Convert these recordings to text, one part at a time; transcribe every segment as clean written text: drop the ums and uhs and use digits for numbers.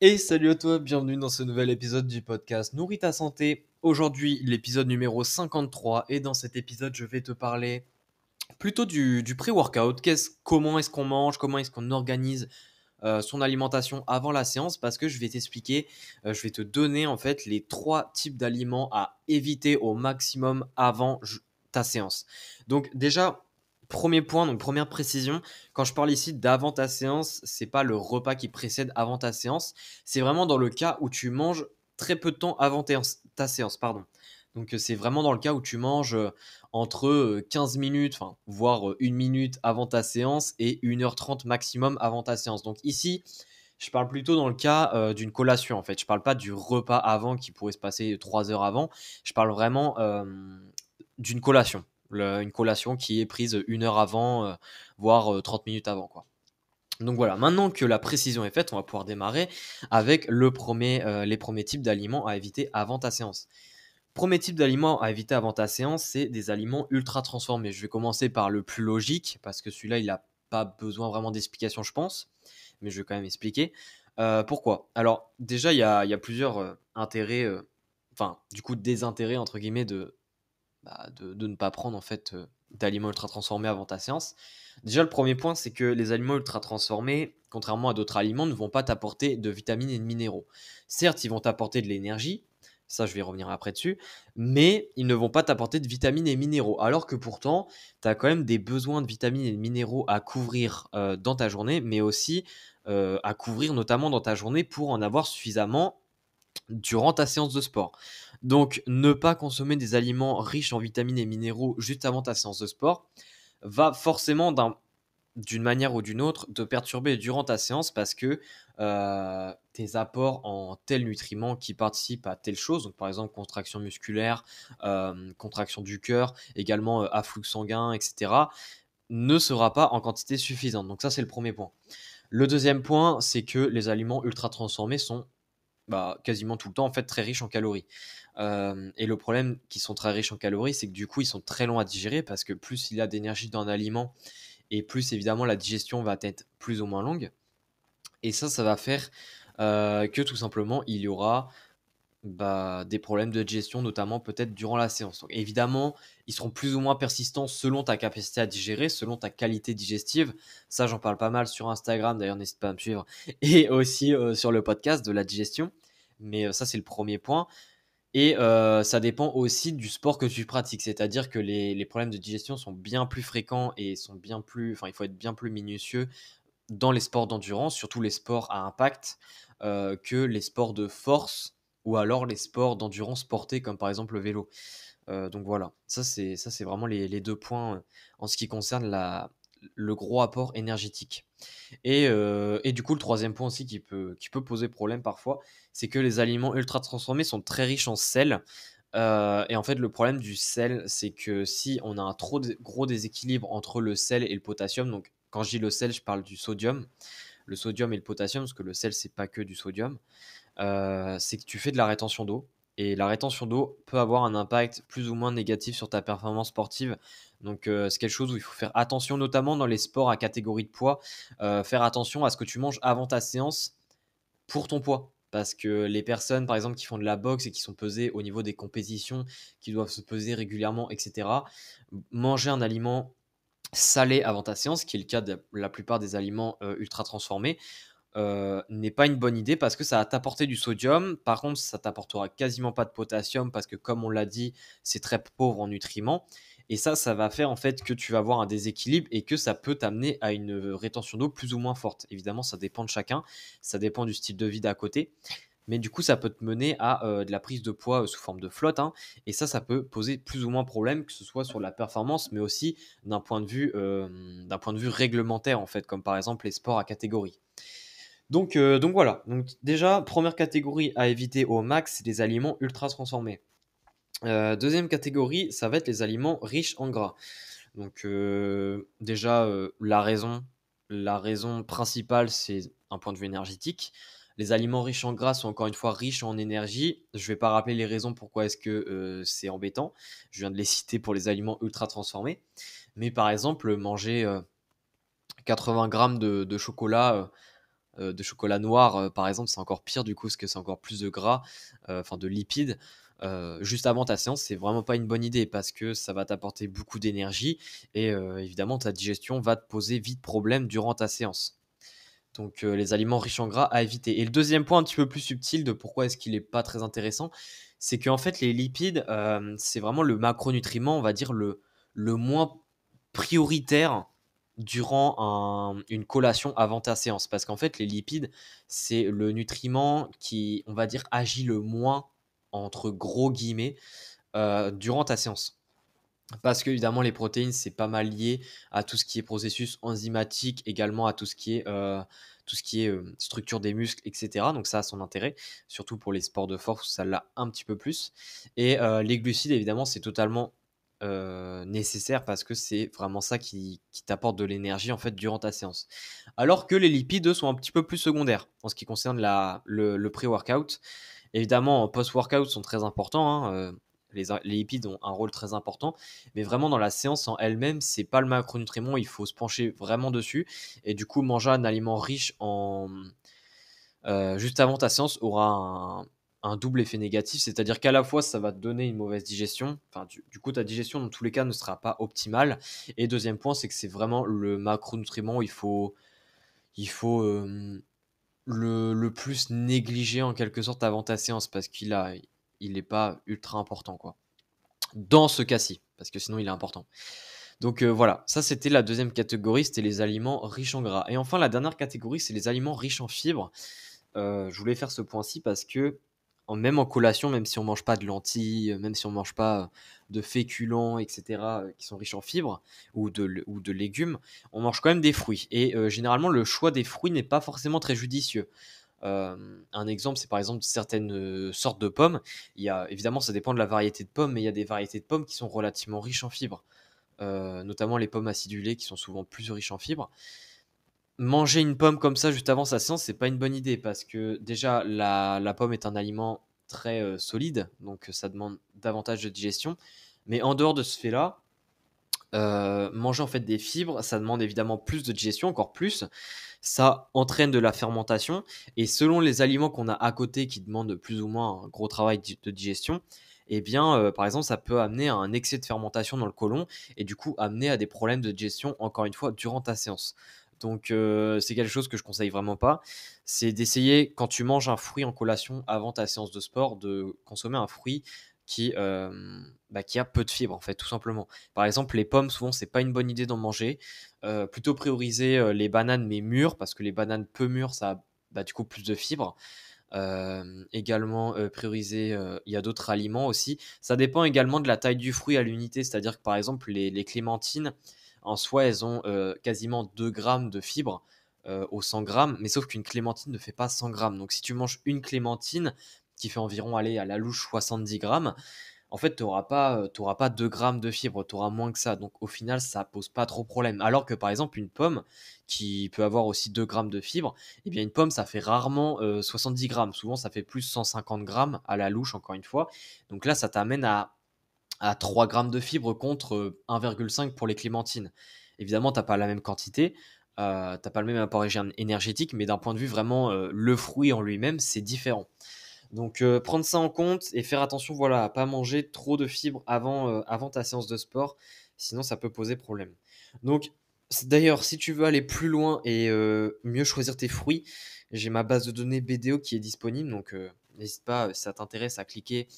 Et salut à toi, bienvenue dans ce nouvel épisode du podcast Nourris ta santé. Aujourd'hui, l'épisode numéro 53 et dans cet épisode, je vais te parler plutôt du pré-workout. Comment est-ce qu'on mange, comment est-ce qu'on organise son alimentation avant la séance parce que je vais t'expliquer, je vais te donner en fait les trois types d'aliments à éviter au maximum avant ta séance. Donc déjà, premier point, donc première précision, quand je parle ici d'avant ta séance, c'est pas le repas qui précède avant ta séance, c'est vraiment dans le cas où tu manges très peu de temps avant ta séance, pardon. Donc c'est vraiment dans le cas où tu manges entre 15 minutes, enfin, voire 1 minute avant ta séance et 1h30 maximum avant ta séance. Donc ici, je parle plutôt dans le cas d'une collation en fait. Je parle pas du repas avant qui pourrait se passer 3 heures avant. Je parle vraiment d'une collation. Une collation qui est prise 1 heure avant, voire 30 minutes avant, quoi. Donc voilà, maintenant que la précision est faite, on va pouvoir démarrer avec les premiers types d'aliments à éviter avant ta séance. Premier type d'aliments à éviter avant ta séance, c'est des aliments ultra transformés. Je vais commencer par le plus logique, parce que celui-là, il n'a pas besoin vraiment d'explication, je pense, mais je vais quand même expliquer. Pourquoi? Alors, déjà, il y a plusieurs intérêts, enfin, du coup, désintérêts, entre guillemets, de ne pas prendre, en fait, d'aliments ultra transformés avant ta séance. Déjà, le premier point, c'est que les aliments ultra transformés, contrairement à d'autres aliments, ne vont pas t'apporter de vitamines et de minéraux. Certes, ils vont t'apporter de l'énergie, ça je vais revenir après dessus, mais ils ne vont pas t'apporter de vitamines et minéraux. Alors que pourtant, tu as quand même des besoins de vitamines et de minéraux à couvrir dans ta journée, mais aussi à couvrir notamment dans ta journée pour en avoir suffisamment durant ta séance de sport. Donc, ne pas consommer des aliments riches en vitamines et minéraux juste avant ta séance de sport va forcément d'une manière ou d'une autre te perturber durant ta séance parce que tes apports en tels nutriments qui participent à telle chose, donc par exemple contraction musculaire, contraction du cœur, également afflux sanguin, etc., ne sera pas en quantité suffisante. Donc ça, c'est le premier point. Le deuxième point, c'est que les aliments ultra transformés sont quasiment tout le temps en fait très riches en calories. Et le problème qu'ils sont très riches en calories, c'est que du coup, ils sont très longs à digérer parce que plus il y a d'énergie dans un aliment et plus évidemment la digestion va être plus ou moins longue. Et ça va faire que tout simplement, il y aura des problèmes de digestion, notamment peut-être durant la séance. Donc évidemment, ils seront plus ou moins persistants selon ta capacité à digérer, selon ta qualité digestive. Ça, j'en parle pas mal sur Instagram, d'ailleurs, n'hésite pas à me suivre, et aussi sur le podcast de la digestion. Mais ça, c'est le premier point. Et ça dépend aussi du sport que tu pratiques. C'est-à-dire que les problèmes de digestion sont bien plus fréquents et sont bien plus, enfin, il faut être bien plus minutieux dans les sports d'endurance, surtout les sports à impact, que les sports de force ou alors les sports d'endurance portés comme par exemple le vélo. Donc voilà, ça c'est vraiment les 2 points, en ce qui concerne le gros apport énergétique. Et du coup, le troisième point aussi qui peut poser problème parfois, c'est que les aliments ultra transformés sont très riches en sel. Et en fait, le problème du sel, c'est que si on a un trop gros déséquilibre entre le sel et le potassium, donc quand je dis le sel, je parle du sodium, le sodium et le potassium, parce que le sel, c'est pas que du sodium, c'est que tu fais de la rétention d'eau. Et la rétention d'eau peut avoir un impact plus ou moins négatif sur ta performance sportive. Donc, c'est quelque chose où il faut faire attention, notamment dans les sports à catégorie de poids. Faire attention à ce que tu manges avant ta séance pour ton poids. Parce que les personnes, par exemple, qui font de la boxe et qui sont pesées au niveau des compétitions, qui doivent se peser régulièrement, etc., manger un aliment salé avant ta séance, qui est le cas de la plupart des aliments ultra transformés, n'est pas une bonne idée parce que ça va t'apporter du sodium. Par contre, ça t'apportera quasiment pas de potassium parce que, comme on l'a dit, c'est très pauvre en nutriments. Et ça va faire en fait que tu vas avoir un déséquilibre et que ça peut t'amener à une rétention d'eau plus ou moins forte. Évidemment, ça dépend de chacun, ça dépend du style de vie d'à côté. Mais du coup, ça peut te mener à de la prise de poids sous forme de flotte, hein. Et ça peut poser plus ou moins problème, que ce soit sur la performance, mais aussi d'un point de vue réglementaire, en fait, comme par exemple les sports à catégorie. Donc voilà. Donc déjà, première catégorie à éviter au max, c'est les aliments ultra transformés. Deuxième catégorie, ça va être les aliments riches en gras. Donc déjà, la raison principale, c'est un point de vue énergétique. Les aliments riches en gras sont encore une fois riches en énergie. Je ne vais pas rappeler les raisons pourquoi est-ce que c'est embêtant. Je viens de les citer pour les aliments ultra transformés. Mais par exemple, manger 80 grammes de chocolat de chocolat noir, par exemple, c'est encore pire du coup, parce que c'est encore plus de gras, enfin de lipides. Juste avant ta séance, c'est vraiment pas une bonne idée parce que ça va t'apporter beaucoup d'énergie et évidemment ta digestion va te poser vite problème durant ta séance. Donc les aliments riches en gras à éviter. Et le deuxième point un petit peu plus subtil de pourquoi est-ce qu'il est pas très intéressant, c'est qu'en fait les lipides, c'est vraiment le macronutriment, on va dire le moins prioritaire durant une collation avant ta séance. Parce qu'en fait les lipides, c'est le nutriment qui, on va dire, agit le moins, entre gros guillemets, durant ta séance. Parce qu'évidemment, les protéines, c'est pas mal lié à tout ce qui est processus enzymatique, également à tout ce qui est structure des muscles, etc. Donc ça a son intérêt, surtout pour les sports de force, ça l'a un petit peu plus. Et les glucides, évidemment, c'est totalement nécessaire parce que c'est vraiment ça qui t'apporte de l'énergie en fait durant ta séance. Alors que les lipides, eux, sont un petit peu plus secondaires en ce qui concerne le pré-workout. Évidemment, en post-workout sont très importants, hein, les lipides ont un rôle très important, mais vraiment dans la séance en elle-même, c'est pas le macronutriment, il faut se pencher vraiment dessus. Et du coup, manger un aliment riche juste avant ta séance aura un double effet négatif, c'est-à-dire qu'à la fois ça va te donner une mauvaise digestion, enfin du coup ta digestion dans tous les cas ne sera pas optimale. Et deuxième point, c'est que c'est vraiment le macronutriment, il faut le plus négligé en quelque sorte avant ta séance parce il est pas ultra important quoi. Dans ce cas-ci, parce que sinon il est important. Donc voilà, ça c'était la deuxième catégorie, c'était les aliments riches en gras. Et enfin la dernière catégorie, c'est les aliments riches en fibres. Je voulais faire ce point-ci parce que même en collation, même si on mange pas de lentilles, même si on mange pas de féculents, etc., qui sont riches en fibres ou de légumes, on mange quand même des fruits. Et généralement, le choix des fruits n'est pas forcément très judicieux. Un exemple, c'est par exemple certaines sortes de pommes. Évidemment, ça dépend de la variété de pommes, mais il y a des variétés de pommes qui sont relativement riches en fibres, notamment les pommes acidulées qui sont souvent plus riches en fibres. Manger une pomme comme ça juste avant sa séance, c'est pas une bonne idée parce que déjà la pomme est un aliment très solide, donc ça demande davantage de digestion. Mais en dehors de ce fait-là, manger en fait des fibres, ça demande évidemment plus de digestion, encore plus. Ça entraîne de la fermentation et selon les aliments qu'on a à côté qui demandent plus ou moins un gros travail de digestion, eh bien, par exemple, ça peut amener à un excès de fermentation dans le côlon et du coup amener à des problèmes de digestion, encore une fois, durant ta séance. Donc, c'est quelque chose que je conseille vraiment pas. C'est d'essayer, quand tu manges un fruit en collation avant ta séance de sport, de consommer un fruit qui a peu de fibres, en fait, tout simplement. Par exemple, les pommes, souvent, c'est pas une bonne idée d'en manger. Plutôt prioriser les bananes, mais mûres, parce que les bananes peu mûres, ça a du coup plus de fibres. Également, prioriser, il y a d'autres aliments aussi. Ça dépend également de la taille du fruit à l'unité, c'est-à-dire que par exemple, les clémentines, en soi, elles ont quasiment 2 grammes de fibres au 100 grammes, mais sauf qu'une clémentine ne fait pas 100 grammes. Donc, si tu manges une clémentine qui fait environ, aller à la louche 70 grammes, en fait, tu auras pas 2 grammes de fibres, tu auras moins que ça. Donc au final, ça pose pas trop problème. Alors que par exemple, une pomme qui peut avoir aussi 2 grammes de fibres, eh bien une pomme, ça fait rarement 70 grammes. Souvent, ça fait plus 150 grammes à la louche, encore une fois. Donc là, ça t'amène à 3 grammes de fibres contre 1,5 pour les clémentines. Évidemment, t'as pas la même quantité, t'as pas le même apport énergétique, mais d'un point de vue vraiment, le fruit en lui-même, c'est différent. Donc prendre ça en compte et faire attention, voilà, à pas manger trop de fibres avant ta séance de sport, sinon ça peut poser problème. Donc d'ailleurs, si tu veux aller plus loin et mieux choisir tes fruits, j'ai ma base de données BDO qui est disponible, donc n'hésite pas, si ça t'intéresse, à cliquer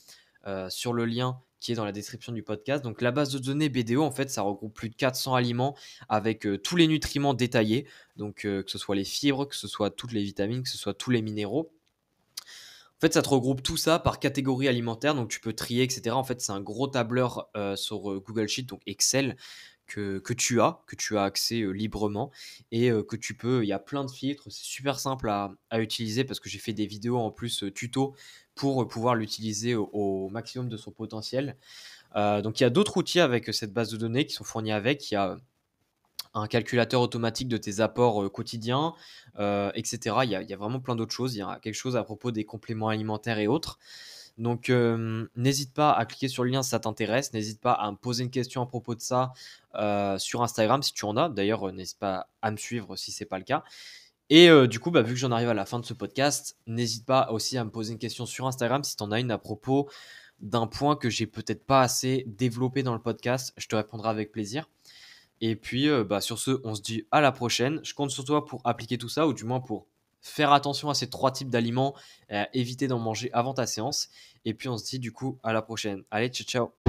sur le lien qui est dans la description du podcast. Donc la base de données BDO, en fait, ça regroupe plus de 400 aliments avec tous les nutriments détaillés, donc que ce soit les fibres, que ce soit toutes les vitamines, que ce soit tous les minéraux. En fait, ça te regroupe tout ça par catégorie alimentaire, donc tu peux trier, etc. En fait, c'est un gros tableur sur Google Sheet, donc Excel, que tu as accès librement et que tu peux. Il y a plein de filtres, c'est super simple à utiliser parce que j'ai fait des vidéos en plus tuto pour pouvoir l'utiliser au maximum de son potentiel. Donc, il y a d'autres outils avec cette base de données qui sont fournis avec. Il y a un calculateur automatique de tes apports quotidiens, etc. Il y a vraiment plein d'autres choses. Il y a quelque chose à propos des compléments alimentaires et autres. Donc, n'hésite pas à cliquer sur le lien si ça t'intéresse. N'hésite pas à me poser une question à propos de ça sur Instagram si tu en as. D'ailleurs, n'hésite pas à me suivre si ce n'est pas le cas. Et du coup, vu que j'en arrive à la fin de ce podcast, n'hésite pas aussi à me poser une question sur Instagram si tu en as une à propos d'un point que j'ai peut-être pas assez développé dans le podcast. Je te répondrai avec plaisir. Et puis, sur ce, on se dit à la prochaine. Je compte sur toi pour appliquer tout ça, ou du moins pour faire attention à ces 3 types d'aliments, éviter d'en manger avant ta séance. Et puis, on se dit du coup à la prochaine. Allez, ciao, ciao.